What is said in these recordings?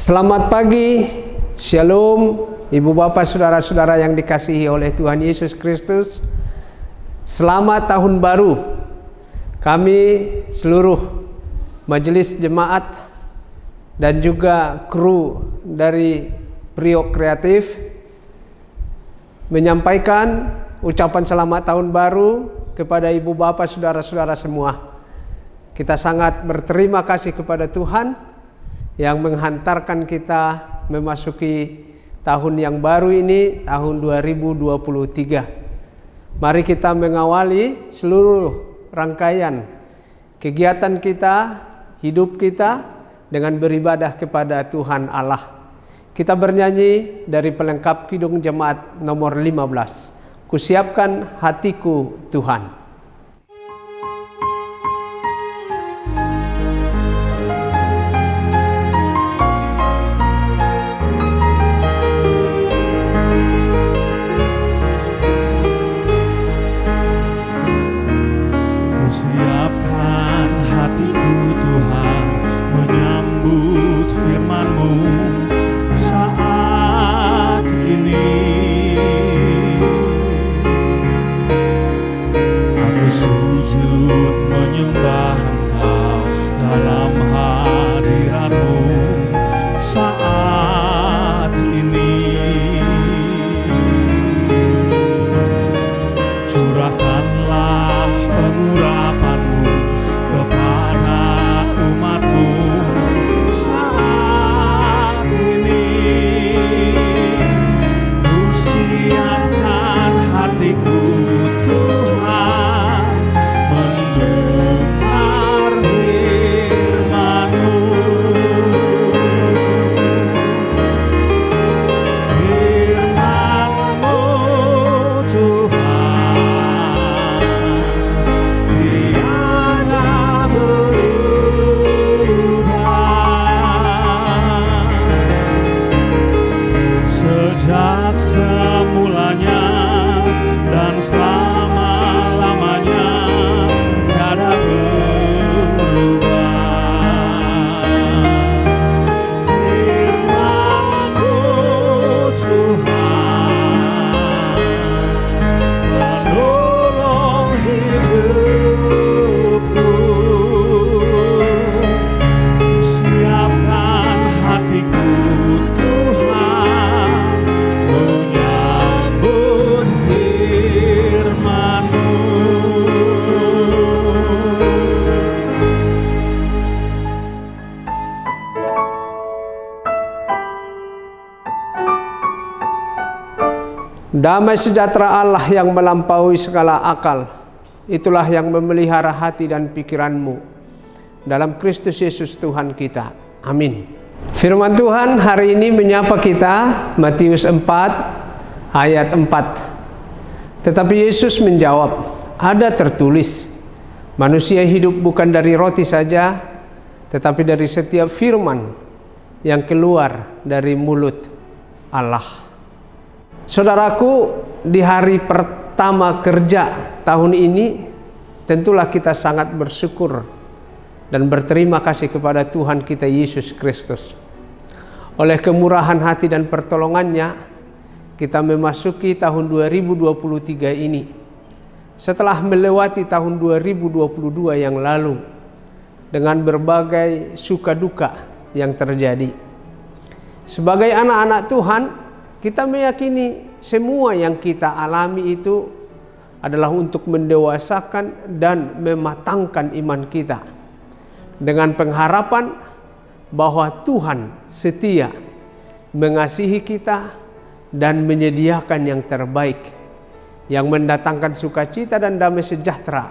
Selamat pagi, Shalom, Ibu Bapak, Saudara-saudara yang dikasihi oleh Tuhan Yesus Kristus. Selamat Tahun Baru. Kami seluruh majelis jemaat dan juga kru dari Priok Kreatif menyampaikan ucapan selamat Tahun Baru kepada Ibu Bapak, Saudara-saudara semua. Kita sangat berterima kasih kepada Tuhan yang menghantarkan kita memasuki tahun yang baru ini, tahun 2023. Mari kita mengawali seluruh rangkaian kegiatan kita, hidup kita dengan beribadah kepada Tuhan Allah. Kita bernyanyi dari pelengkap Kidung Jemaat nomor 15. Kusiapkan hatiku Tuhan. Siapkan hatiku Tuhan menyambut firman-Mu saat ini. Aku sujud menyembah Engkau dalam hadirat-Mu saat ini. Curahkanlah pengurapan-Mu kepada umat-Mu saat ini. Ku siapkan hatiku Tuhan mendengar firman-Mu. Firman-Mu Tuhan sejak semulanya dan selama-lamanya tiada berubah. Firman-Mu Tuhan menolong hidupku. Siapkan hatiku Tuhan menyambut firman-Mu. Damai sejahtera Allah yang melampaui segala akal, itulah yang memelihara hati dan pikiranmu dalam Kristus Yesus Tuhan kita. Amin. Firman Tuhan hari ini menyapa kita, Matius 4 ayat 4. Tetapi Yesus menjawab, ada tertulis, manusia hidup bukan dari roti saja, tetapi dari setiap firman yang keluar dari mulut Allah. Saudaraku, di hari pertama kerja tahun ini, tentulah kita sangat bersyukur dan berterima kasih kepada Tuhan kita Yesus Kristus. Oleh kemurahan hati dan pertolongannya, kita memasuki tahun 2023 ini. Setelah melewati tahun 2022 yang lalu, dengan berbagai suka duka yang terjadi. Sebagai anak-anak Tuhan, kita meyakini semua yang kita alami itu adalah untuk mendewasakan dan mematangkan iman kita, dengan pengharapan bahwa Tuhan setia mengasihi kita dan menyediakan yang terbaik, yang mendatangkan sukacita dan damai sejahtera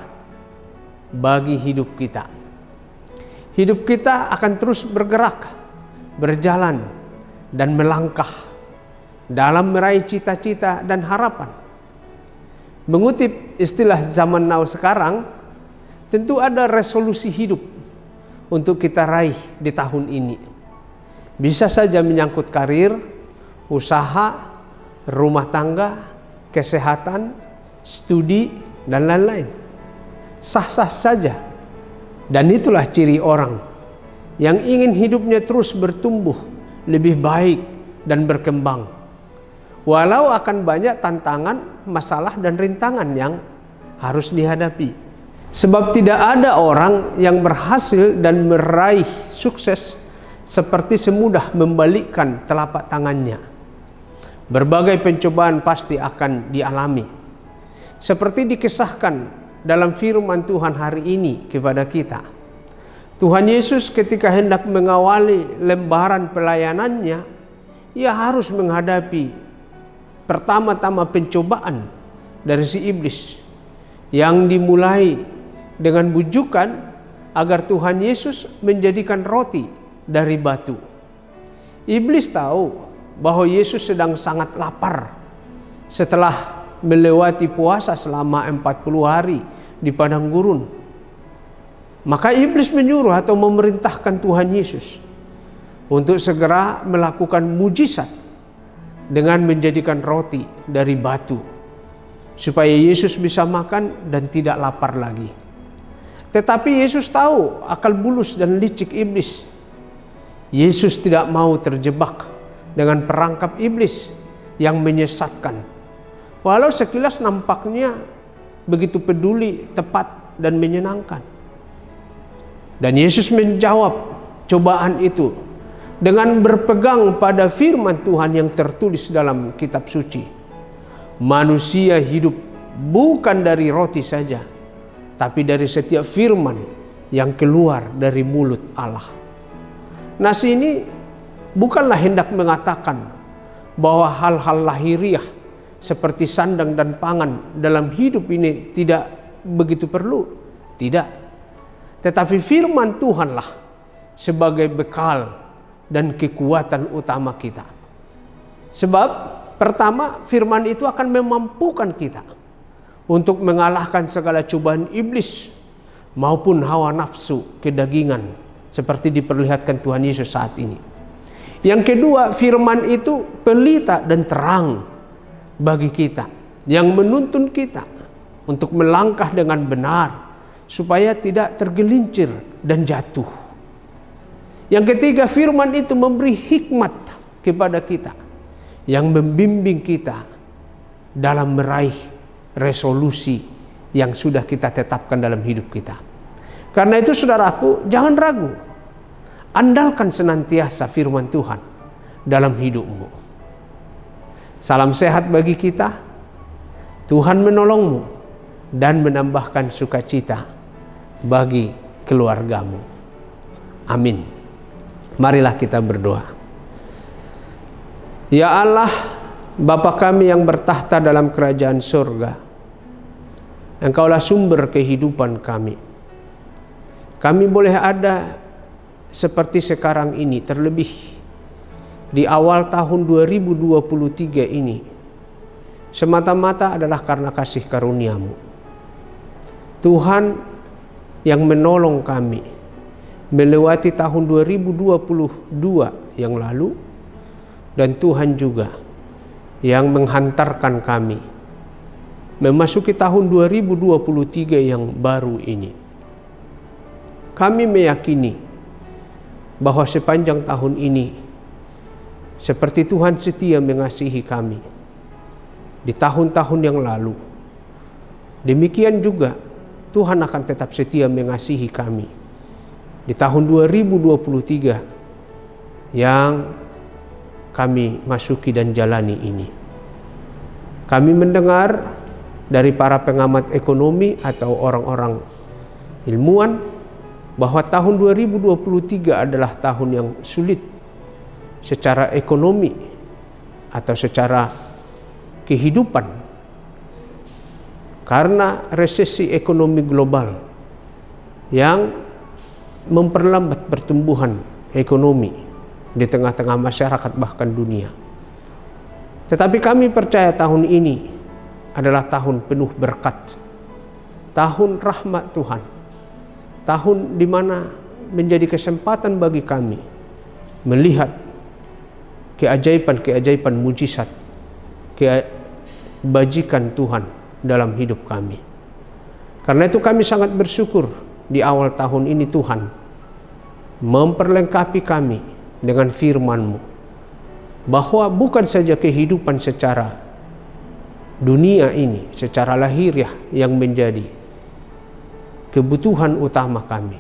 bagi hidup kita. Hidup kita akan terus bergerak, berjalan, dan melangkah dalam meraih cita-cita dan harapan. Mengutip istilah zaman now sekarang, tentu ada resolusi hidup untuk kita raih di tahun ini. Bisa saja menyangkut karir, usaha, rumah tangga, kesehatan, studi, dan lain-lain. Sah-sah saja. Dan itulah ciri orang yang ingin hidupnya terus bertumbuh lebih baik dan berkembang. Walau akan banyak tantangan, masalah dan rintangan yang harus dihadapi. Sebab tidak ada orang yang berhasil dan meraih sukses seperti semudah membalikkan telapak tangannya. Berbagai pencobaan pasti akan dialami. Seperti dikisahkan dalam firman Tuhan hari ini kepada kita. Tuhan Yesus ketika hendak mengawali lembaran pelayanannya, ia harus menghadapi pertama-tama pencobaan dari si iblis yang dimulai dengan bujukan agar Tuhan Yesus menjadikan roti dari batu. Iblis tahu bahwa Yesus sedang sangat lapar setelah melewati puasa selama 40 hari di padang gurun. Maka iblis menyuruh atau memerintahkan Tuhan Yesus untuk segera melakukan mujizat dengan menjadikan roti dari batu supaya Yesus bisa makan dan tidak lapar lagi. Tetapi Yesus tahu akal bulus dan licik iblis. Yesus tidak mau terjebak dengan perangkap iblis yang menyesatkan. Walau sekilas nampaknya begitu peduli, tepat dan menyenangkan. Dan Yesus menjawab cobaan itu dengan berpegang pada firman Tuhan yang tertulis dalam kitab suci. Manusia hidup bukan dari roti saja, tapi dari setiap firman yang keluar dari mulut Allah. Nas ini bukanlah hendak mengatakan bahwa hal-hal lahiriah seperti sandang dan pangan dalam hidup ini tidak begitu perlu. Tidak. Tetapi firman Tuhanlah sebagai bekal dan kekuatan utama kita. Sebab pertama, firman itu akan memampukan kita untuk mengalahkan segala cobaan iblis maupun hawa nafsu kedagingan seperti diperlihatkan Tuhan Yesus saat ini. Yang kedua, firman itu pelita dan terang bagi kita yang menuntun kita untuk melangkah dengan benar supaya tidak tergelincir dan jatuh. Yang ketiga, firman itu memberi hikmat kepada kita yang membimbing kita dalam meraih resolusi yang sudah kita tetapkan dalam hidup kita. Karena itu saudaraku, jangan ragu. Andalkan senantiasa firman Tuhan dalam hidupmu. Salam sehat bagi kita. Tuhan menolongmu dan menambahkan sukacita bagi keluargamu. Amin. Marilah kita berdoa. Ya Allah, Bapa kami yang bertahta dalam kerajaan surga, Engkaulah sumber kehidupan kami. Kami boleh ada seperti sekarang ini, terlebih di awal tahun 2023 ini, semata-mata adalah karena kasih karunia-Mu. Tuhan yang menolong kami melewati tahun 2022 yang lalu, dan Tuhan juga yang menghantarkan kami memasuki tahun 2023 yang baru ini. Kami meyakini bahwa sepanjang tahun ini, seperti Tuhan setia mengasihi kami di tahun-tahun yang lalu, demikian juga Tuhan akan tetap setia mengasihi kami di tahun 2023 yang kami masuki dan jalani ini. Kami mendengar dari para pengamat ekonomi atau orang-orang ilmuwan bahwa tahun 2023 adalah tahun yang sulit secara ekonomi atau secara kehidupan karena resesi ekonomi global yang memperlambat pertumbuhan ekonomi di tengah-tengah masyarakat bahkan dunia. Tetapi kami percaya tahun ini adalah tahun penuh berkat, tahun rahmat Tuhan, tahun di mana menjadi kesempatan bagi kami melihat keajaiban-keajaiban mujizat, kebajikan Tuhan dalam hidup kami. Karena itu kami sangat bersyukur di awal tahun ini Tuhan memperlengkapi kami dengan firman-Mu bahwa bukan saja kehidupan secara dunia ini, secara lahiriah yang menjadi kebutuhan utama kami,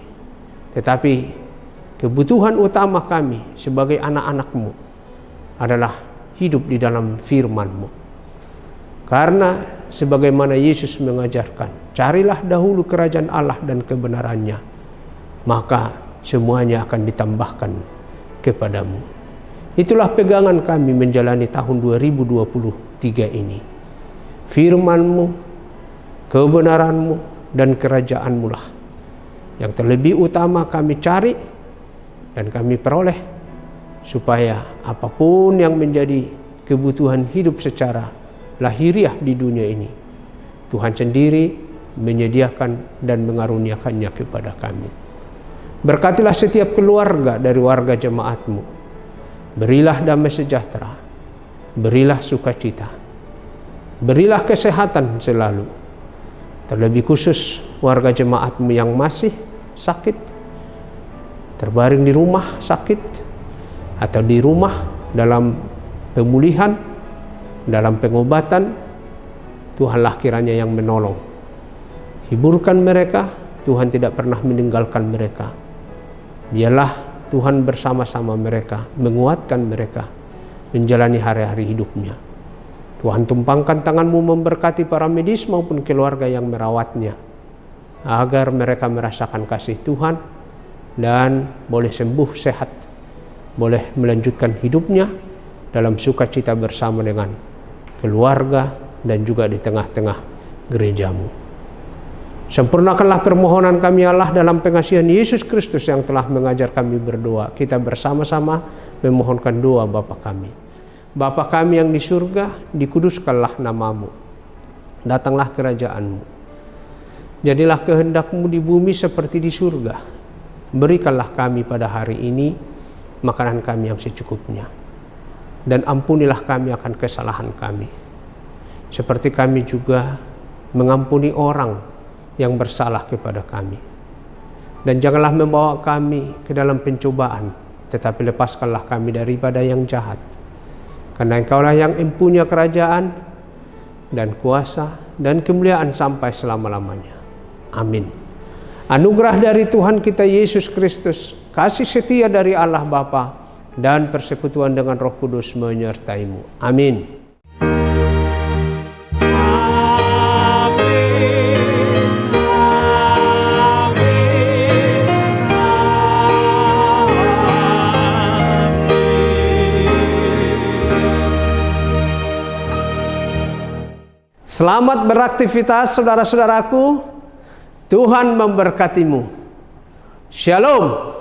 tetapi kebutuhan utama kami sebagai anak-anak-Mu adalah hidup di dalam firman-Mu. Karena sebagaimana Yesus mengajarkan, carilah dahulu kerajaan Allah dan kebenarannya, maka semuanya akan ditambahkan kepadamu. Itulah pegangan kami menjalani tahun 2023 ini. Firman-Mu, kebenaran-Mu, dan kerajaan-Mu lah yang terlebih utama kami cari dan kami peroleh, supaya apapun yang menjadi kebutuhan hidup secara lahiriah di dunia ini, Tuhan sendiri menyediakan dan mengaruniakannya kepada kami. Berkatilah setiap keluarga dari warga jemaat-Mu. Berilah damai sejahtera, berilah sukacita, berilah kesehatan selalu. Terlebih khusus warga jemaat-Mu yang masih sakit, terbaring di rumah sakit, atau di rumah dalam pemulihan, dalam pengobatan, Tuhanlah kiranya yang menolong. Hiburkan mereka, Tuhan tidak pernah meninggalkan mereka. Biarlah Tuhan bersama-sama mereka, menguatkan mereka menjalani hari-hari hidupnya. Tuhan tumpangkan tangan-Mu memberkati para medis maupun keluarga yang merawatnya, agar mereka merasakan kasih Tuhan dan boleh sembuh sehat, boleh melanjutkan hidupnya dalam sukacita bersama dengan keluarga dan juga di tengah-tengah gereja-Mu. Sempurnakanlah permohonan kami Allah dalam pengasihan Yesus Kristus yang telah mengajar kami berdoa. Kita bersama-sama memohonkan doa Bapa kami. Bapa kami yang di surga, dikuduskanlah nama-Mu. Datanglah kerajaan-Mu. Jadilah kehendak-Mu di bumi seperti di surga. Berikanlah kami pada hari ini makanan kami yang secukupnya. Dan ampunilah kami akan kesalahan kami, seperti kami juga mengampuni orang yang bersalah kepada kami. Dan janganlah membawa kami ke dalam pencobaan, tetapi lepaskanlah kami daripada yang jahat. Karena Engkaulah yang mempunyai kerajaan dan kuasa dan kemuliaan sampai selama-lamanya. Amin. Anugerah dari Tuhan kita Yesus Kristus, kasih setia dari Allah Bapa, dan persekutuan dengan Roh Kudus menyertai-Mu. Amin. Selamat beraktivitas saudara-saudaraku. Tuhan memberkatimu. Shalom.